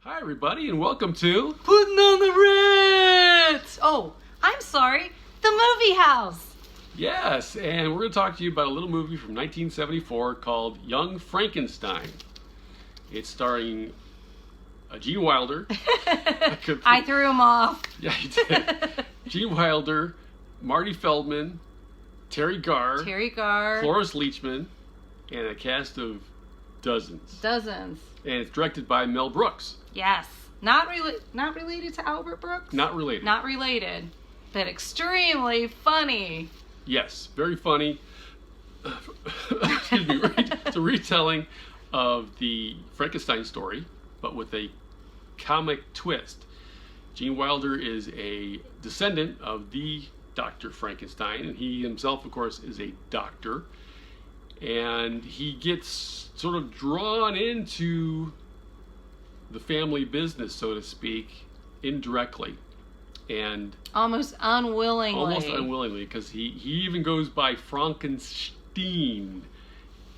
Hi, everybody, and welcome to Putting on the Ritz! Oh, I'm sorry, the movie house. Yes, and we're going to talk to you about a little movie from 1974 called Young Frankenstein. It's starring Gene Wilder. I threw him off. Yeah, you did. Gene Wilder, Marty Feldman, Terry Garr, Cloris Leachman, and a cast of dozens. Dozens. And it's directed by Mel Brooks. Yes. Not related to Albert Brooks? Not related. Not related. But extremely funny. Yes, very funny. Excuse me. It's a retelling of the Frankenstein story, but with a comic twist. Gene Wilder is a descendant of the Dr. Frankenstein, and he himself, of course, is a doctor. And he gets sort of drawn into the family business, so to speak, indirectly. And almost unwillingly, because he even goes by Frankenstein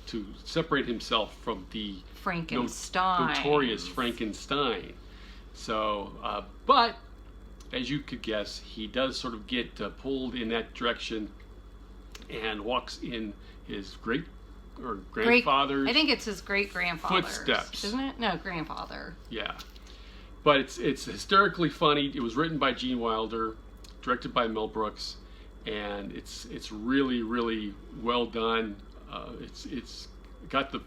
to separate himself from the notorious Frankenstein. So, but as you could guess, he does sort of get pulled in that direction and walks in his grandfather's. I think it's his great-grandfather's footsteps, isn't it? No, grandfather. Yeah, but it's hysterically funny. It was written by Gene Wilder, directed by Mel Brooks, and it's really, really well done. It's got the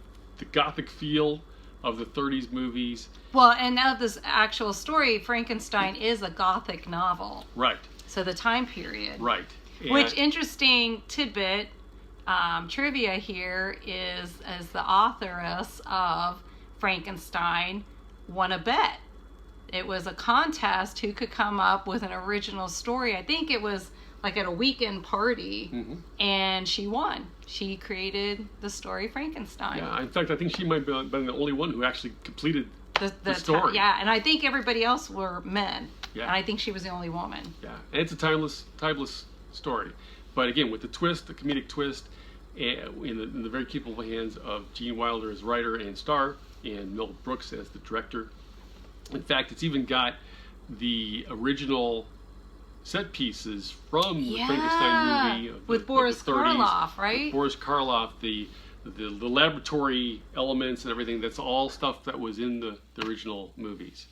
gothic feel of the 30s movies. Well, and now this actual story, Frankenstein is a gothic novel. Right. So the time period. Right. And which, interesting tidbit, trivia here is, as the authoress of Frankenstein won a bet. It was a contest who could come up with an original story. I think it was like at a weekend party, and she won. She created the story Frankenstein. Yeah, in fact, I think she might have been the only one who actually completed the story. Yeah, and I think everybody else were men. Yeah. And I think she was the only woman. Yeah, and it's a timeless story. But again, with the comedic twist, in the very capable hands of Gene Wilder as writer and star, and Mel Brooks as the director. In fact, it's even got the original set pieces from the Frankenstein movie with Boris Karloff, right? With Boris Karloff, the laboratory elements and everything. That's all stuff that was in the original movies.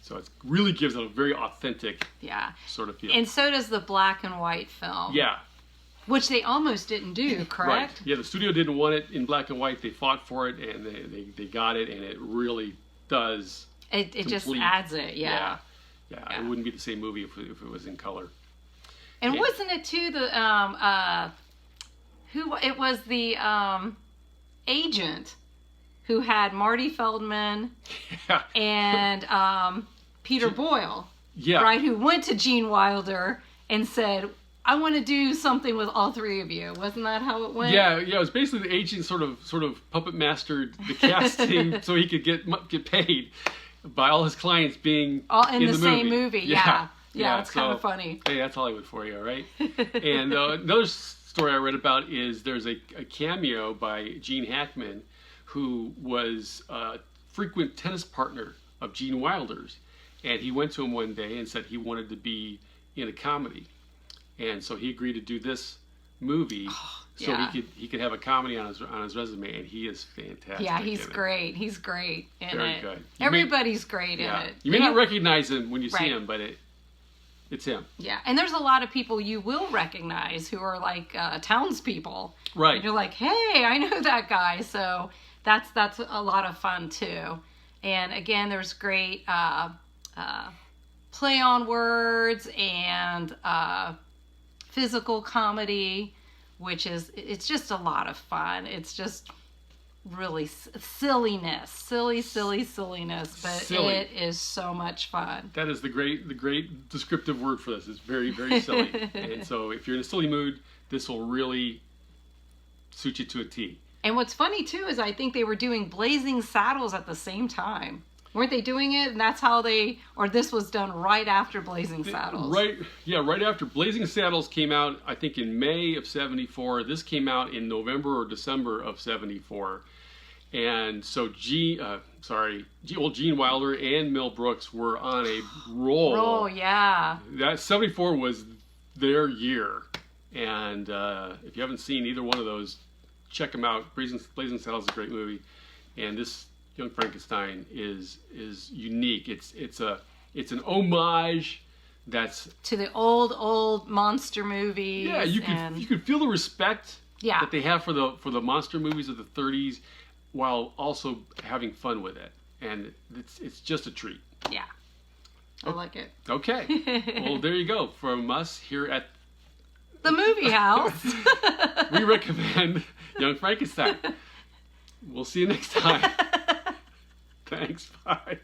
So it really gives it a very authentic sort of feel. And so does the black and white film. Yeah. Which they almost didn't do, correct? Right. Yeah, the studio didn't want it in black and white. They fought for it, and they got it, and it really does. It just adds it, yeah. It wouldn't be the same movie if it was in color. And wasn't it too the it was the agent who had Marty Feldman and Peter Boyle, right? Who went to Gene Wilder and said, "I want to do something with all three of you." Wasn't that how it went? Yeah. It was basically the agent sort of puppet mastered the casting so he could get paid by all his clients being all in the same movie. Yeah, it's kind of funny. Hey, that's Hollywood for you, right? And another story I read about is there's a cameo by Gene Hackman, who was a frequent tennis partner of Gene Wilder's, and he went to him one day and said he wanted to be in a comedy, and so he agreed to do this movie. So he could have a comedy on his resume, and he is fantastic. Yeah, he's great. He's great in it. Very good. Everybody's great in it. You may not recognize him when you see him, but it's him. Yeah, and there's a lot of people you will recognize who are like townspeople. Right. And you're like, hey, I know that guy. So that's a lot of fun too. And again, there's great play on words and physical comedy, which it's just a lot of fun. It's just really silliness, but it is so much fun. That is the great descriptive word for this. It's very, very silly. And so if you're in a silly mood, this will really suit you to a T. And what's funny too is I think they were doing Blazing Saddles at the same time. Weren't they doing it? And that's how this was done right after Blazing Saddles. Right after. Blazing Saddles came out, I think, in May of 74. This came out in November or December of 74. And so old Gene Wilder and Mel Brooks were on a roll. Oh, yeah. That 74 was their year. And if you haven't seen either one of those, check them out. Blazing Saddles is a great movie. And this Young Frankenstein is unique. It's an homage that's to the old monster movies. Yeah, you could feel the respect that they have for the monster movies of the 30s, while also having fun with it, and it's just a treat. Yeah, I like it. Okay, well there you go from us here at the Movie House. We recommend Young Frankenstein. We'll see you next time. Thanks. Bye.